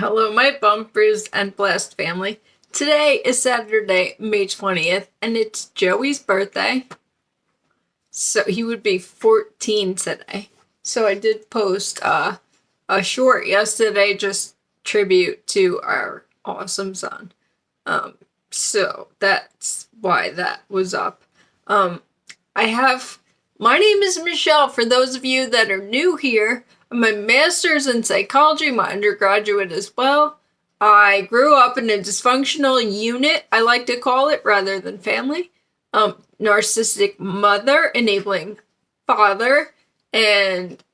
Hello, my bump, bruised, and blessed family. Today is Saturday, May 20th, and it's Joey's birthday. So he would be 14 today. So I did post a short yesterday, just tribute to our awesome son. So that's why that was up. My name is Michelle. For those of you that are new here, I'm a master's in psychology, my undergraduate as well. I grew up in a dysfunctional unit, I like to call it, rather than family. Narcissistic mother, enabling father, and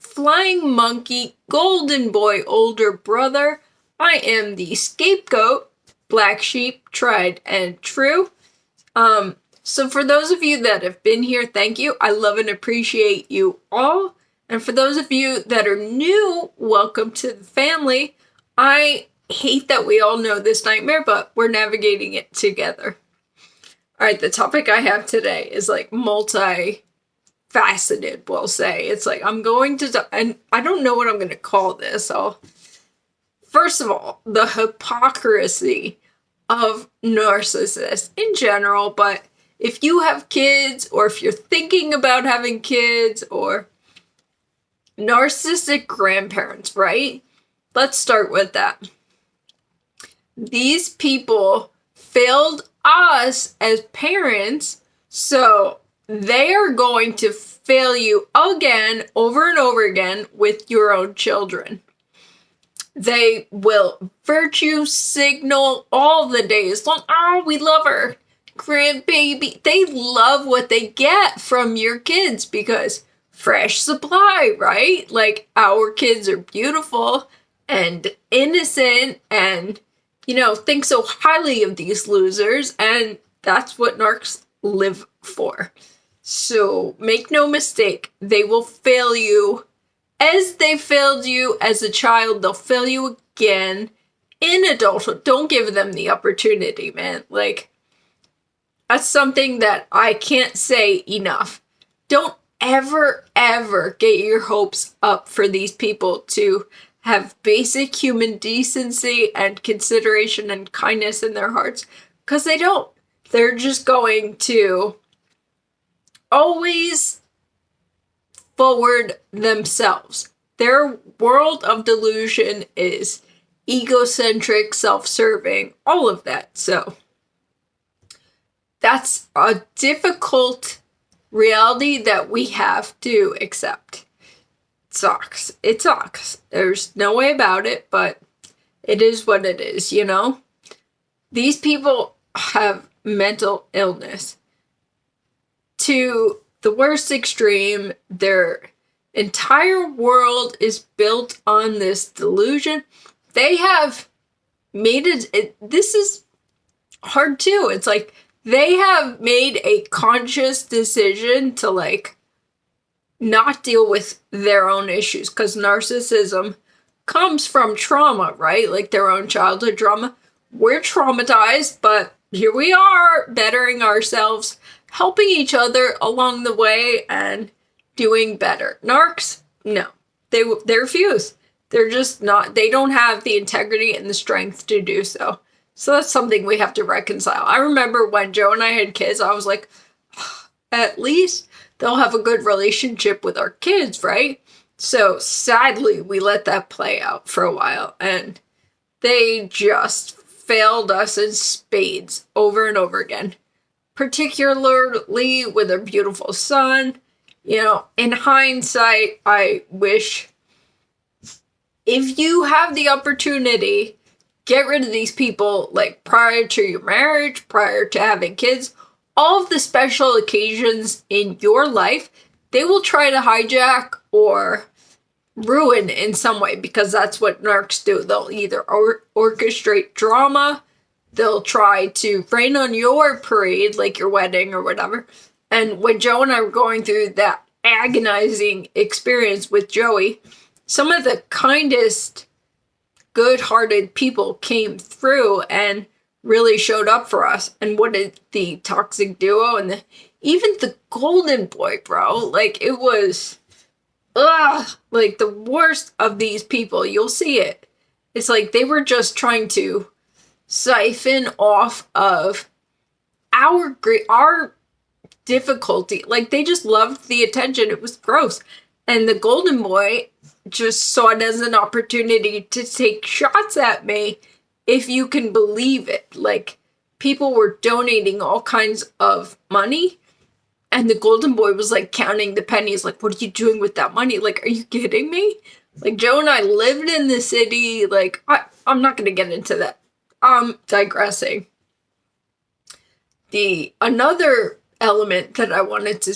flying monkey, golden boy, older brother. I am the scapegoat, black sheep, tried and true. So for those of you that have been here, thank you. I love and appreciate you all. And for those of you that are new, welcome to the family. I hate that we all know this nightmare, but we're navigating it together. All right, the topic I have today is like multi-faceted, we'll say. It's like and I don't know what I'm going to call this. First of all, the hypocrisy of narcissists in general, but if you have kids, or if you're thinking about having kids, or narcissistic grandparents, right? Let's start with that. These people failed us as parents, so they are going to fail you again, over and over again, with your own children. They will virtue signal all the days long. Oh, we love her. Grandbaby. They love what they get from your kids because fresh supply, right? Like, our kids are beautiful and innocent and, think so highly of these losers, and that's what narcs live for. So make no mistake, they will fail you as they failed you as a child. They'll fail you again in adulthood. Don't give them the opportunity, man. Like, that's something that I can't say enough. Don't ever get your hopes up for these people to have basic human decency and consideration and kindness in their hearts, because they don't. They're just going to always forward themselves. Their world of delusion is egocentric, self-serving, all of that. So that's a difficult reality that we have to accept. It sucks. There's no way about it, but it is what it is, These people have mental illness to the worst extreme. Their entire world is built on this delusion. They have made it. This is hard too. It's like they have made a conscious decision to not deal with their own issues, because narcissism comes from trauma, right? Like their own childhood trauma. We're traumatized, but here we are bettering ourselves, helping each other along the way and doing better. Narcs, no, they refuse. They're just not, they don't have the integrity and the strength to do so. So that's something we have to reconcile. I remember when Joe and I had kids, I was like, at least they'll have a good relationship with our kids, right? So sadly, we let that play out for a while, and they just failed us in spades over and over again, particularly with their beautiful son. In hindsight, I wish, if you have the opportunity, get rid of these people, prior to your marriage, prior to having kids. All of the special occasions in your life, they will try to hijack or ruin in some way, because that's what narcs do. They'll either orchestrate drama, they'll try to rain on your parade, like your wedding or whatever. And when Joe and I were going through that agonizing experience with Joey, some of the kindest, good-hearted people came through and really showed up for us. And what did the toxic duo and even the golden boy, bro, it was the worst of these people. You'll see it It's like they were just trying to siphon off of our difficulty. Like, they just loved the attention. It was gross. And the golden boy just saw it as an opportunity to take shots at me, if you can believe it. Like, people were donating all kinds of money, and the golden boy was like counting the pennies, like, what are you doing with that money? Like, are you kidding me? Like, Joe and I lived in the city. Like, I'm not gonna get into that. I'm digressing. Another element that I wanted to,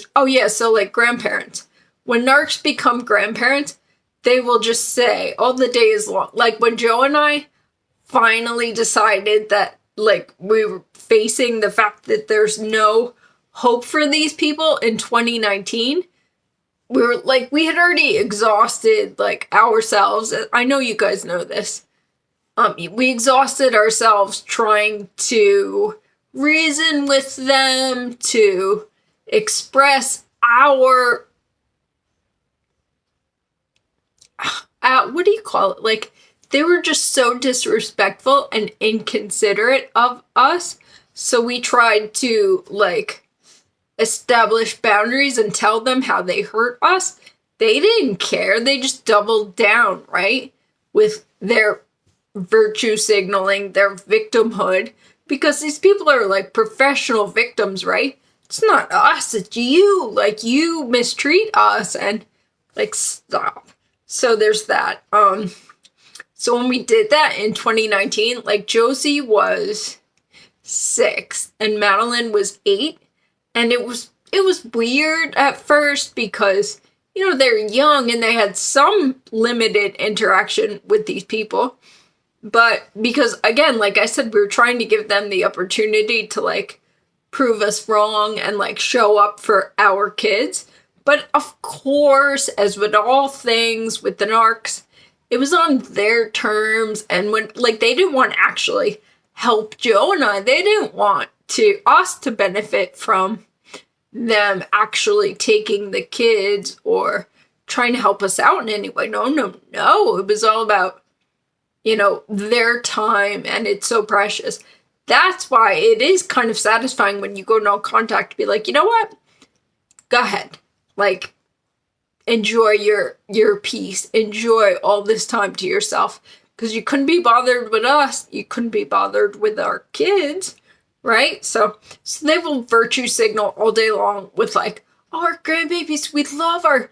so like grandparents. When narcs become grandparents, they will just say all the days long. Like, when Joe and I finally decided that, like, we were facing the fact that there's no hope for these people in 2019, we were like, we had already exhausted, like, ourselves. I know you guys know this. We exhausted ourselves trying to reason with them, to express our, what do you call it? Like, they were just so disrespectful and inconsiderate of us. So we tried to, like, establish boundaries and tell them how they hurt us. They didn't care. They just doubled down, right? With their virtue signaling, their victimhood. Because these people are, like, professional victims, right? It's not us, it's you. Like, you mistreat us, and, like, stop. So there's that. So when we did that in 2019, like, Josie was 6 and Madeline was 8. And it was weird at first because, you know, they're young and they had some limited interaction with these people. But because, again, like I said, we were trying to give them the opportunity to, like, prove us wrong and, like, show up for our kids. But, of course, as with all things with the narcs, it was on their terms. And when, like, they didn't want to actually help Joe and I. They didn't want us to benefit from them actually taking the kids or trying to help us out in any way. No. It was all about, you know, their time, and it's so precious. That's why it is kind of satisfying when you go no contact to be like, you know what? Go ahead. Like, enjoy your peace. Enjoy all this time to yourself. Because you couldn't be bothered with us. You couldn't be bothered with our kids. Right? So they will virtue signal all day long with, like, oh, our grandbabies, we love our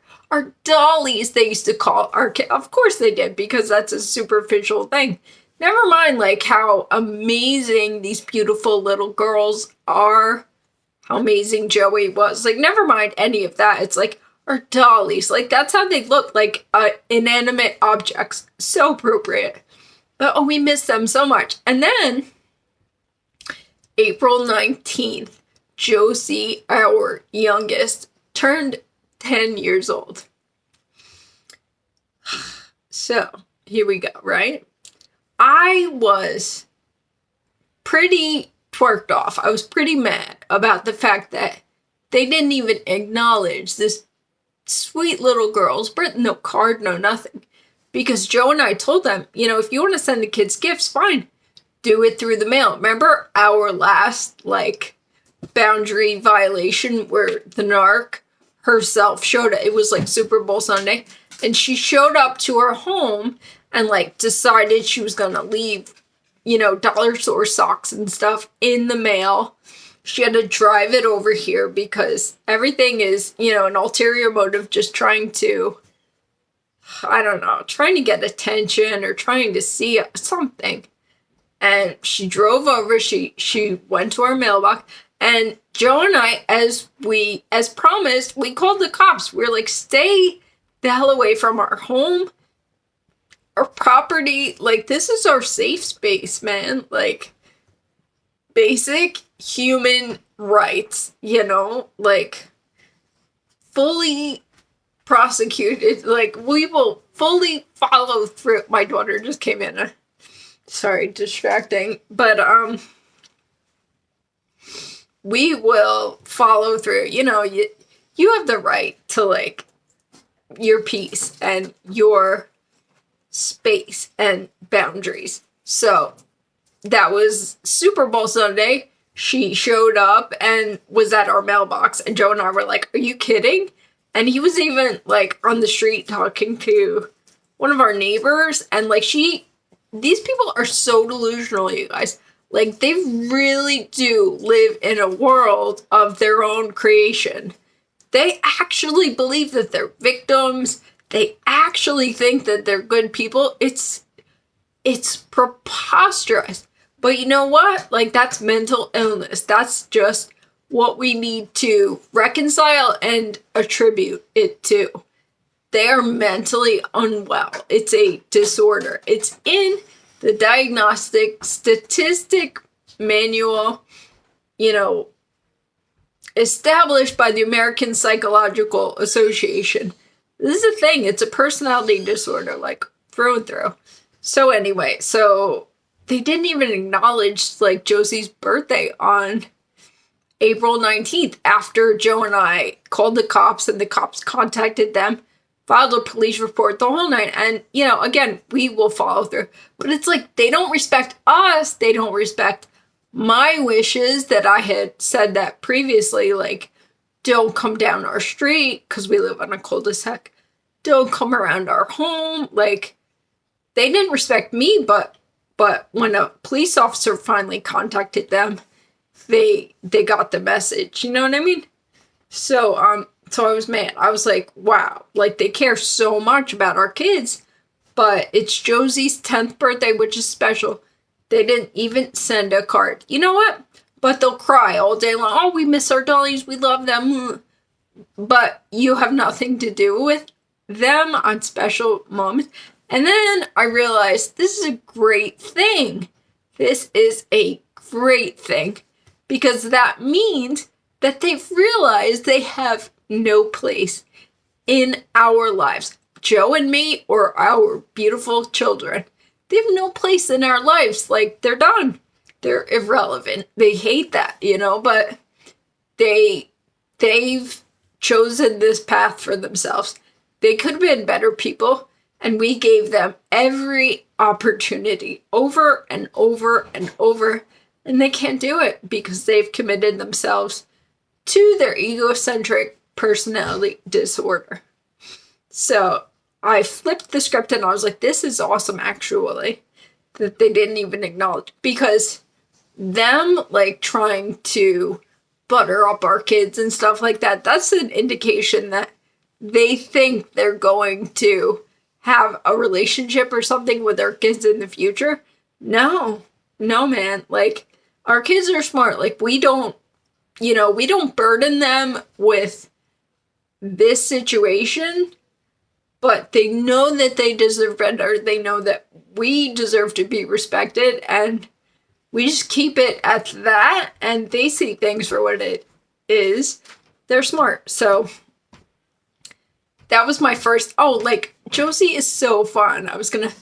dollies, they used to call our kids. Of course they did, because that's a superficial thing. Never mind, like, how amazing these beautiful little girls are, how amazing Joey was. Like, never mind any of that. It's like, our dollies. Like, that's how they look, like, inanimate objects. So appropriate. But, oh, we miss them so much. And then April 19th, Josie, our youngest, turned 10 years old. So, here we go, right? I was pretty twerked off. I was pretty mad about the fact that they didn't even acknowledge this sweet little girl's birth. No card, no nothing. Because Joe and I told them, you know, if you want to send the kids gifts, fine. Do it through the mail. Remember our last, like, boundary violation where the narc herself showed up? It was, like, Super Bowl Sunday. And she showed up to her home and, like, decided she was going to leave, you know, dollar store socks and stuff in the mail. She had to drive it over here because everything is, you know, an ulterior motive, just trying to, I don't know, trying to get attention or trying to see something. And she drove over, she went to our mailbox, and Joe and I, as promised, we called the cops. We were like, stay the hell away from our home, our property. Like, this is our safe space, man. Like, basic human rights, you know? Like, fully prosecuted. Like, we will fully follow through. My daughter just came in. Sorry, distracting. But, we will follow through. You know, you have the right to, like, your peace and your space and boundaries. So that was Super Bowl Sunday. She showed up and was at our mailbox, and Joe and I were like, are you kidding? And he was even like on the street talking to one of our neighbors, and like these people are so delusional, you guys. Like, they really do live in a world of their own creation. They actually believe that they're victims. They actually think that they're good people. It's preposterous. But you know what? Like, that's mental illness. That's just what we need to reconcile and attribute it to. They are mentally unwell. It's a disorder. It's in the diagnostic statistic manual, established by the American Psychological Association. This is a thing. It's a personality disorder, like, through and through. So anyway, they didn't even acknowledge, like, Josie's birthday on April 19th after Joe and I called the cops, and the cops contacted them, filed a police report, the whole night. And, again, we will follow through. But it's like, they don't respect us. They don't respect my wishes that I had said that previously, like, don't come down our street because we live on a cul-de-sac. Don't come around our home. Like, they didn't respect me, but when a police officer finally contacted them, they got the message. You know what I mean? So I was mad. I was like, wow, like, they care so much about our kids, but it's Josie's 10th birthday, which is special. They didn't even send a card. You know what? But they'll cry all day long. Oh, we miss our dollies. We love them. But you have nothing to do with them on special moments. And then I realized this is a great thing. This is a great thing. Because that means that they've realized they have no place in our lives. Joe and me, or our beautiful children. They have no place in our lives. Like, they're done. They're irrelevant. They hate that, but they've chosen this path for themselves. They could have been better people, and we gave them every opportunity over and over and over, and they can't do it because they've committed themselves to their egocentric personality disorder. So I flipped the script and I was like, this is awesome, actually, that they didn't even acknowledge. Because them, like, trying to butter up our kids and stuff like that, that's an indication that they think they're going to have a relationship or something with their kids in the future. No, man. Like, our kids are smart. Like, we don't burden them with this situation, but they know that they deserve better. They know that we deserve to be respected, and we just keep it at that, and they see things for what it is. They're smart. So that was my first, Josie is so fun. I was gonna,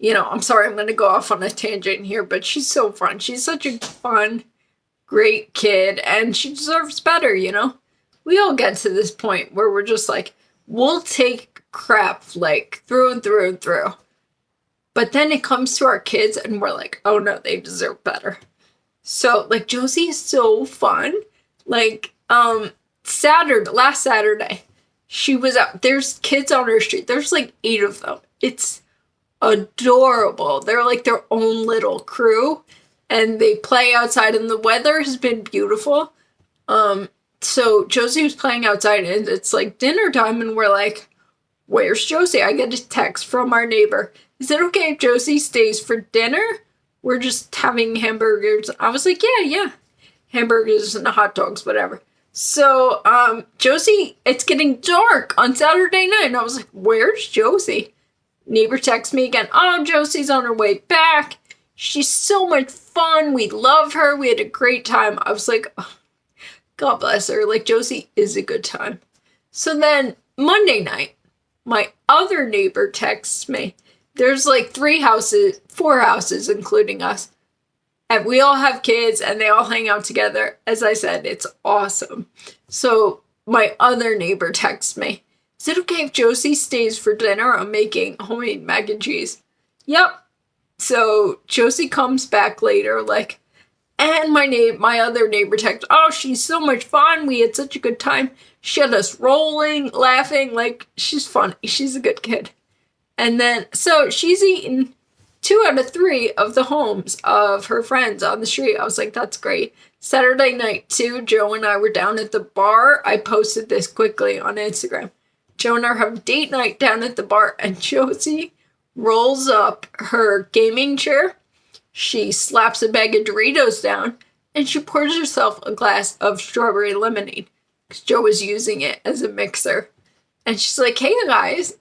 I'm sorry, I'm gonna go off on a tangent here, but she's so fun. She's such a fun, great kid, and she deserves better, We all get to this point where we're just like, we'll take crap, like, through and through and through. But then it comes to our kids, and we're like, oh no, they deserve better. So, like, Josie is so fun. Like, last Saturday, she was out. There's kids on her street. There's like 8 of them. It's adorable. They're like their own little crew, and they play outside, and the weather has been beautiful. So Josie was playing outside, and it's like dinner time, and we're like, where's Josie? I get a text from our neighbor. Is it okay if Josie stays for dinner? We're just having hamburgers. I was like, yeah. Hamburgers and hot dogs, whatever. So, Josie, it's getting dark on Saturday night. And I was like, where's Josie? Neighbor texts me again. Oh, Josie's on her way back. She's so much fun. We love her. We had a great time. I was like, oh, God bless her. Like, Josie is a good time. So then Monday night, my other neighbor texts me. There's like 4 houses, including us. And we all have kids, and they all hang out together. As I said, it's awesome. So my other neighbor texts me, Is it okay if Josie stays for dinner? I'm making homemade mac and cheese. Yep. So Josie comes back later, like, and my other neighbor texts, oh, she's so much fun. We had such a good time. She had us rolling, laughing, like, she's funny. She's a good kid. And then, so she's eaten 2 out of 3 of the homes of her friends on the street. I was like, that's great. Saturday night, too, Joe and I were down at the bar. I posted this quickly on Instagram. Joe and I have date night down at the bar, and Josie rolls up her gaming chair. She slaps a bag of Doritos down, and she pours herself a glass of strawberry lemonade, because Joe was using it as a mixer. And she's like, hey, guys.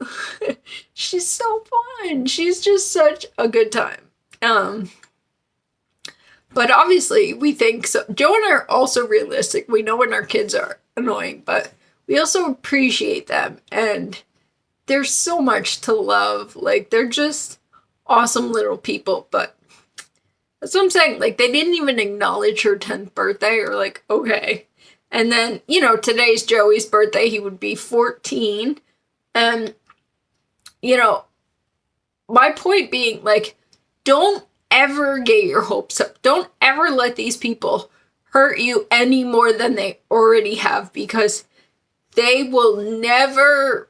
She's so fun. She's just such a good time. But obviously, we think so. Joe and I are also realistic. We know when our kids are annoying, but we also appreciate them. And there's so much to love. Like, they're just awesome little people. But that's what I'm saying. Like, they didn't even acknowledge her 10th birthday, or like, okay. And then, you know, today's Joey's birthday. He would be 14. And, you know, my point being, like, don't ever get your hopes up. Don't ever let these people hurt you any more than they already have, because they will never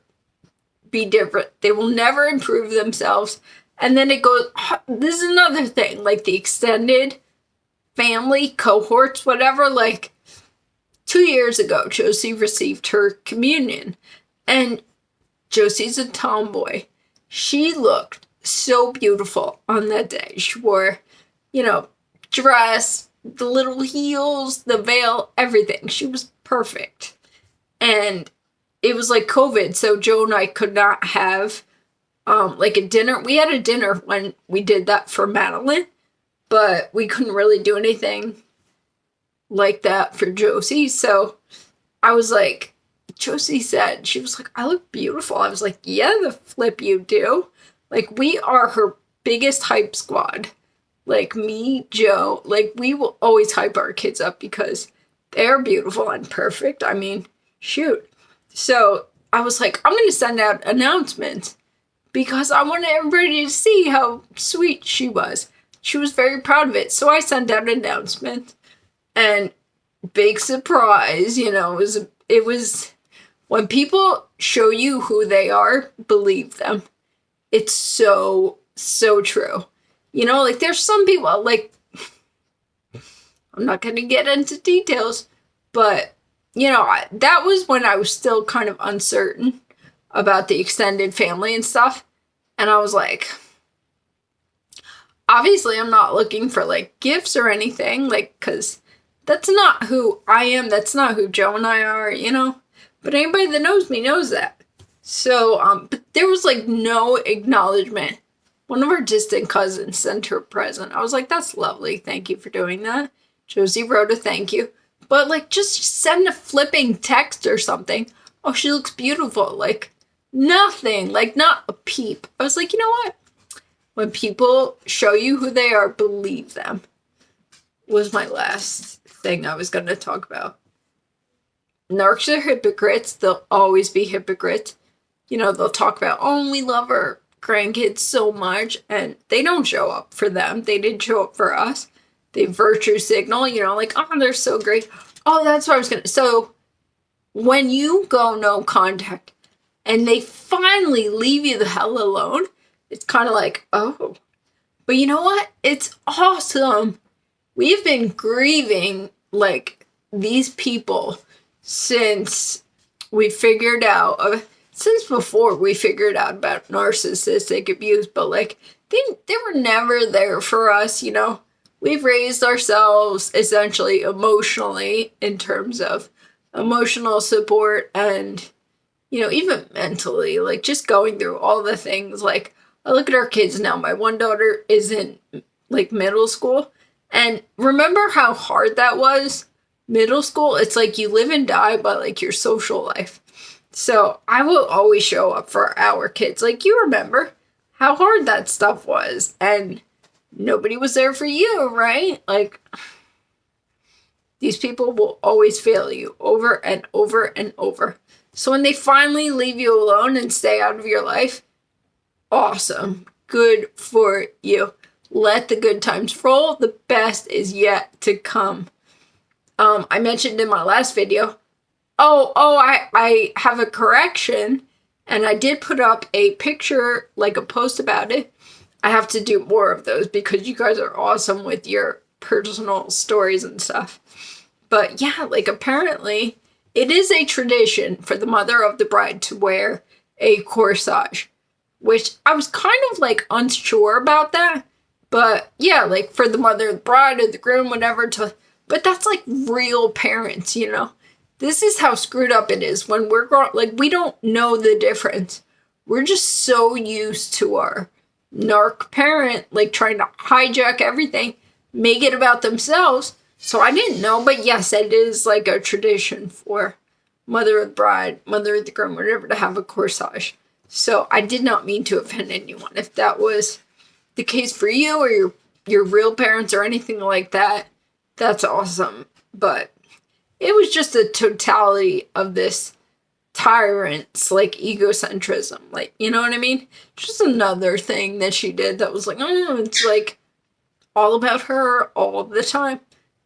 be different. They will never improve themselves. And then it goes, this is another thing, like the extended family cohorts, whatever. Like 2 years ago, Josie received her communion, and Josie's a tomboy. She looked so beautiful on that day. She wore, you know, dress, the little heels, the veil, everything. She was perfect. And it was like COVID, so Joe and I could not have like a dinner. We had a dinner when we did that for Madeline, but we couldn't really do anything like that for Josie. So I was like, Josie said, she was like, I look beautiful. I was like, yeah, the flip you do. Like, we are her biggest hype squad. Like, me, Joe, like, we will always hype our kids up because they're beautiful and perfect. I mean, shoot. So I was like, I'm going to send out announcements because I wanted everybody to see how sweet she was. She was very proud of it. So I sent out an announcement, and big surprise, you know, it was when people show you who they are, believe them. It's so, so true. You know, like, there's some people, like, I'm not going to get into details, but, you know, that was when I was still kind of uncertain about the extended family and stuff. And I was like, obviously I'm not looking for, like, gifts or anything, like, because that's not who I am. That's not who Joe and I are, you know. But anybody that knows me knows that. So, but there was, like, no acknowledgement. One of our distant cousins sent her a present. I was like, that's lovely. Thank you for doing that. Josie wrote a thank you. But, like, just send a flipping text or something. Oh, she looks beautiful. Like, nothing. Like, not a peep. I was like, you know what? When people show you who they are, believe them. Was my last thing I was going to talk about. Narcs are hypocrites. They'll always be hypocrites. You know, they'll talk about, oh, we love our grandkids so much, and they don't show up for them. They didn't show up for us. They virtue signal, you know, like, oh, they're so great. Oh, that's what I was going to. So when you go no contact and they finally leave you the hell alone, it's kind of like, oh. But you know what? It's awesome. We've been grieving, like, these people since we figured out, since before we figured out about narcissistic abuse, but, like, they were never there for us, you know. We've raised ourselves essentially emotionally in terms of emotional support and, you know, even mentally, like, just going through all the things. Like, I look at our kids now. My one daughter is in, like, middle school, and remember how hard that was? Middle school, it's like you live and die by, like, your social life. So I will always show up for our kids. Like, you remember how hard that stuff was, and nobody was there for you, right? Like, these people will always fail you over and over and over. So when they finally leave you alone and stay out of your life, awesome. Good for you. Let the good times roll. The best is yet to come. I mentioned in my last video, I have a correction, and I did put up a picture, like a post about it. I have to do more of those because you guys are awesome with your personal stories and stuff. But yeah, like apparently it is a tradition for the mother of the bride to wear a corsage, which I was kind of like unsure about that. But yeah, like for the mother of the bride or the groom, whatever, but that's like real parents, you know? This is how screwed up it is when we're grown. Like, we don't know the difference. We're just so used to our narc parent, like, trying to hijack everything, make it about themselves. So I didn't know, but yes, it is like a tradition for mother of the bride, mother of the groom, whatever, to have a corsage. So I did not mean to offend anyone. If that was the case for you or your real parents or anything like that, that's awesome. But it was just the totality of this tyrant's, like, egocentrism. Like, you know what I mean? Just another thing that she did that was like, it's like all about her all the time.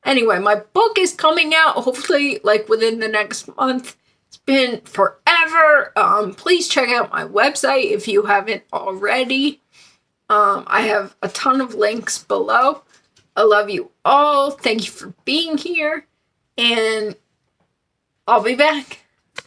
Anyway, my book is coming out, hopefully, like, within the next month. It's been forever. Please check out my website if you haven't already. I have a ton of links below. I love you all. Thank you for being here. And I'll be back.